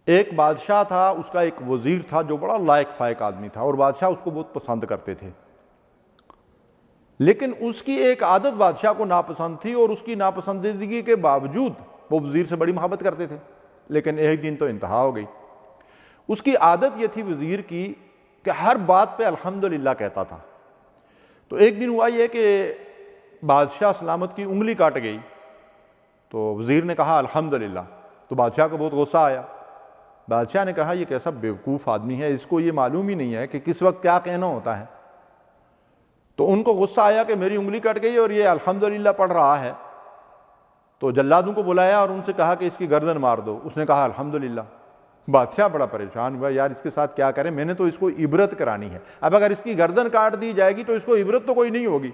ایک بادشاہ تھا، اس کا ایک وزیر تھا جو بڑا لائق فائق آدمی تھا، اور بادشاہ اس کو بہت پسند کرتے تھے، لیکن اس کی ایک عادت بادشاہ کو ناپسند تھی، اور اس کی ناپسندیدگی کے باوجود وہ وزیر سے بڑی محبت کرتے تھے۔ لیکن ایک دن تو انتہا ہو گئی۔ اس کی عادت یہ تھی وزیر کی کہ ہر بات پہ الحمدللہ کہتا تھا۔ تو ایک دن ہوا یہ کہ بادشاہ سلامت کی انگلی کاٹ گئی، تو وزیر نے کہا الحمدللہ، تو بادشاہ کو بہت غصہ آیا۔ بادشاہ نے کہا یہ کیسا بیوقوف آدمی ہے، اس کو یہ معلوم ہی نہیں ہے کہ کس وقت کیا کہنا ہوتا ہے۔ تو ان کو غصہ آیا کہ میری انگلی کٹ گئی اور یہ الحمدللہ پڑھ رہا ہے، تو جلادوں کو بلایا اور ان سے کہا کہ اس کی گردن مار دو۔ اس نے کہا الحمدللہ۔ بادشاہ بڑا پریشان ہوا، یار اس کے ساتھ کیا کریں، میں نے تو اس کو عبرت کرانی ہے، اب اگر اس کی گردن کاٹ دی جائے گی تو اس کو عبرت تو کوئی نہیں ہوگی،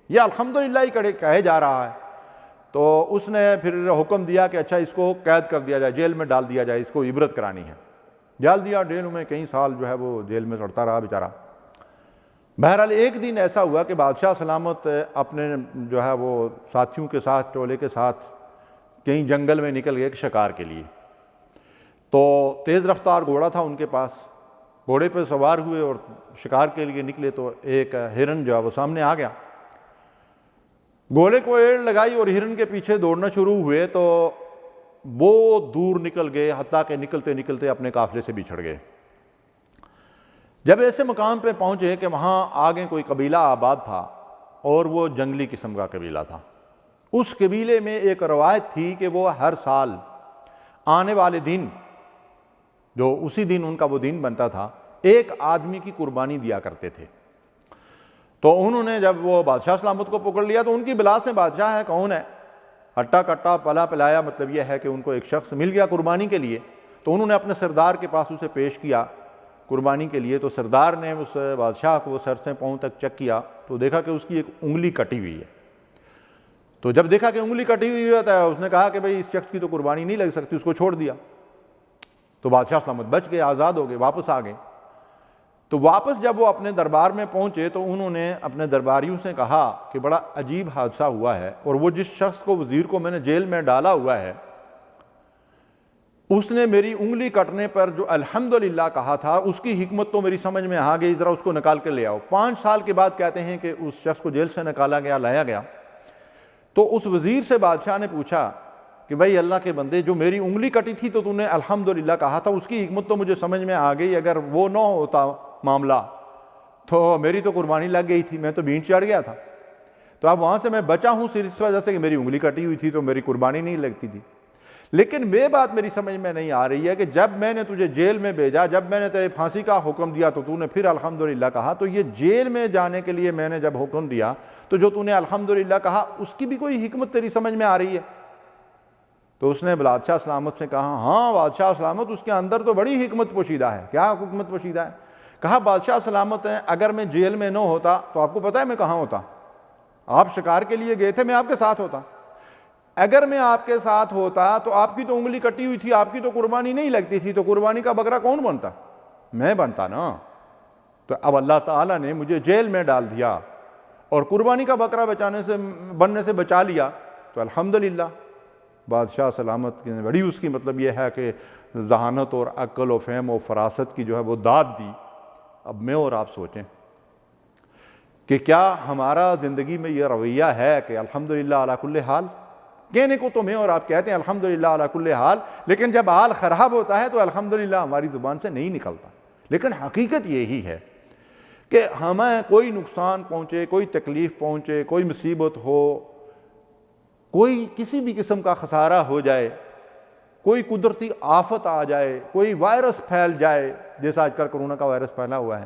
یہ الحمدللہ ہی کہے جا رہا ہے۔ تو اس نے پھر حکم دیا کہ اچھا اس کو قید کر دیا جائے، جیل میں ڈال دیا جائے، اس کو عبرت کرانی ہے۔ ڈال دیا جیل میں، کئی سال جو ہے وہ جیل میں سڑتا رہا بیچارہ۔ بہرحال ایک دن ایسا ہوا کہ بادشاہ سلامت اپنے جو ہے وہ ساتھیوں کے ساتھ، ٹولے کے ساتھ کہیں جنگل میں نکل گئے شکار کے لیے۔ تو تیز رفتار گھوڑا تھا ان کے پاس، گھوڑے پہ سوار ہوئے اور شکار کے لیے نکلے، تو ایک ہرن جو ہے وہ سامنے آ گیا۔ گھوڑے کو ایڑ لگائی اور ہرن کے پیچھے دوڑنا شروع ہوئے، تو وہ دور نکل گئے، حتیٰ کہ نکلتے نکلتے اپنے قافلے سے بچھڑ گئے۔ جب ایسے مقام پہ پہنچے کہ وہاں آگے کوئی قبیلہ آباد تھا، اور وہ جنگلی قسم کا قبیلہ تھا، اس قبیلے میں ایک روایت تھی کہ وہ ہر سال آنے والے دن، جو اسی دن ان کا وہ دن بنتا تھا، ایک آدمی کی قربانی دیا کرتے تھے۔ تو انہوں نے جب وہ بادشاہ سلامت کو پکڑ لیا تو ان کی بلا سے بادشاہ ہے کون ہے، ہٹا کٹا پلا پلایا، مطلب یہ ہے کہ ان کو ایک شخص مل گیا قربانی کے لیے۔ تو انہوں نے اپنے سردار کے پاس اسے پیش کیا قربانی کے لیے، تو سردار نے اس بادشاہ کو سر سے پاؤں تک چیک کیا، تو دیکھا کہ اس کی ایک انگلی کٹی ہوئی ہے۔ تو جب دیکھا کہ انگلی کٹی ہوئی ہے تو اس نے کہا کہ بھئی اس شخص کی تو قربانی نہیں لگ سکتی، اس کو چھوڑ دیا۔ تو بادشاہ سلامت بچ گئے، آزاد ہو گئے، واپس آ گئے۔ تو واپس جب وہ اپنے دربار میں پہنچے تو انہوں نے اپنے درباریوں سے کہا کہ بڑا عجیب حادثہ ہوا ہے، اور وہ جس شخص کو، وزیر کو میں نے جیل میں ڈالا ہوا ہے، اس نے میری انگلی کٹنے پر جو الحمدللہ کہا تھا، اس کی حکمت تو میری سمجھ میں آ گئی، ذرا اس کو نکال کے لے آؤ۔ 5 سال کے بعد کہتے ہیں کہ اس شخص کو جیل سے نکالا گیا، لایا گیا۔ تو اس وزیر سے بادشاہ نے پوچھا کہ بھائی اللہ کے بندے، جو میری انگلی کٹی تھی تو نے الحمدللہ کہا تھا، اس کی حکمت تو مجھے سمجھ میں آ گئی، اگر وہ نہ ہوتا معاملہ تو میری تو قربانی لگ گئی تھی، میں تو بھینٹ چڑھ گیا تھا۔ تو اب وہاں سے میں بچا ہوں صرف اس وجہ سے کہ میری انگلی کٹی ہوئی تھی تو میری قربانی نہیں لگتی تھی۔ لیکن یہ بات میری سمجھ میں نہیں آ رہی ہے کہ جب میں نے تجھے جیل میں بھیجا، جب میں نے تیرے پھانسی کا حکم دیا تو نے پھر الحمدللہ کہا، تو یہ جیل میں جانے کے لیے میں نے جب حکم دیا تو جو نے الحمدللہ کہا، اس کی بھی کوئی حکمت تیری سمجھ میں آ رہی ہے؟ تو اس نے بادشاہ سلامت سے کہا ہاں بادشاہ سلامت، اس کے اندر تو بڑی حکمت پوشیدہ ہے۔ کیا حکمت پوشیدہ ہے؟ کہا بادشاہ سلامت ہے، اگر میں جیل میں نہ ہوتا تو آپ کو پتہ ہے میں کہاں ہوتا؟ آپ شکار کے لیے گئے تھے، میں آپ کے ساتھ ہوتا۔ اگر میں آپ کے ساتھ ہوتا تو آپ کی تو انگلی کٹی ہوئی تھی، آپ کی تو قربانی نہیں لگتی تھی، تو قربانی کا بکرا کون بنتا؟ میں بنتا نا۔ تو اب اللہ تعالیٰ نے مجھے جیل میں ڈال دیا اور قربانی کا بکرا بننے سے بچا لیا، تو الحمدللہ۔ بادشاہ سلامت کی بڑی اس کی مطلب یہ ہے کہ ذہانت اور عقل و فہم و فراست کی جو ہے وہ داد دی۔ اب میں اور آپ سوچیں کہ کیا ہمارا زندگی میں یہ رویہ ہے کہ الحمدللہ علی کل حال؟ کہنے کو تو میں اور آپ کہتے ہیں الحمدللہ علی کل حال، لیکن جب حال خراب ہوتا ہے تو الحمدللہ ہماری زبان سے نہیں نکلتا۔ لیکن حقیقت یہی ہے کہ ہمیں کوئی نقصان پہنچے، کوئی تکلیف پہنچے، کوئی مصیبت ہو، کوئی کسی بھی قسم کا خسارہ ہو جائے، کوئی قدرتی آفت آ جائے، کوئی وائرس پھیل جائے، جیسا آج کل کرونا کا وائرس پھیلا ہوا ہے،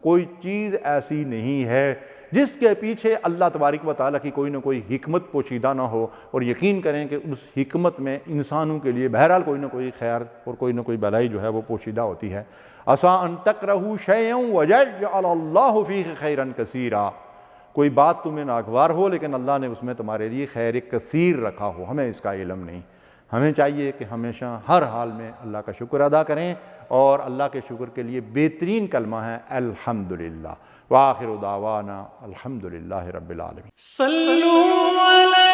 کوئی چیز ایسی نہیں ہے جس کے پیچھے اللہ تبارک و تعالیٰ کی کوئی نہ کوئی حکمت پوشیدہ نہ ہو، اور یقین کریں کہ اس حکمت میں انسانوں کے لیے بہرحال کوئی نہ کوئی خیر اور کوئی نہ کوئی بھلائی جو ہے وہ پوشیدہ ہوتی ہے۔ عَسَىٰ أَن تَكْرَهُوا شَيْئًا وَيَجْعَلَ اللَّهُ فِيهِ خَيْرًا كَثِيرًا۔ کوئی بات تمہیں ناگوار ہو لیکن اللہ نے اس میں تمہارے لیے خیر کثیر رکھا ہو، ہمیں اس کا علم نہیں۔ ہمیں چاہیے کہ ہمیشہ ہر حال میں اللہ کا شکر ادا کریں، اور اللہ کے شکر کے لیے بہترین کلمہ ہے الحمدللہ۔ وآخر دعوانا الحمدللہ رب العالمین۔ صلو علی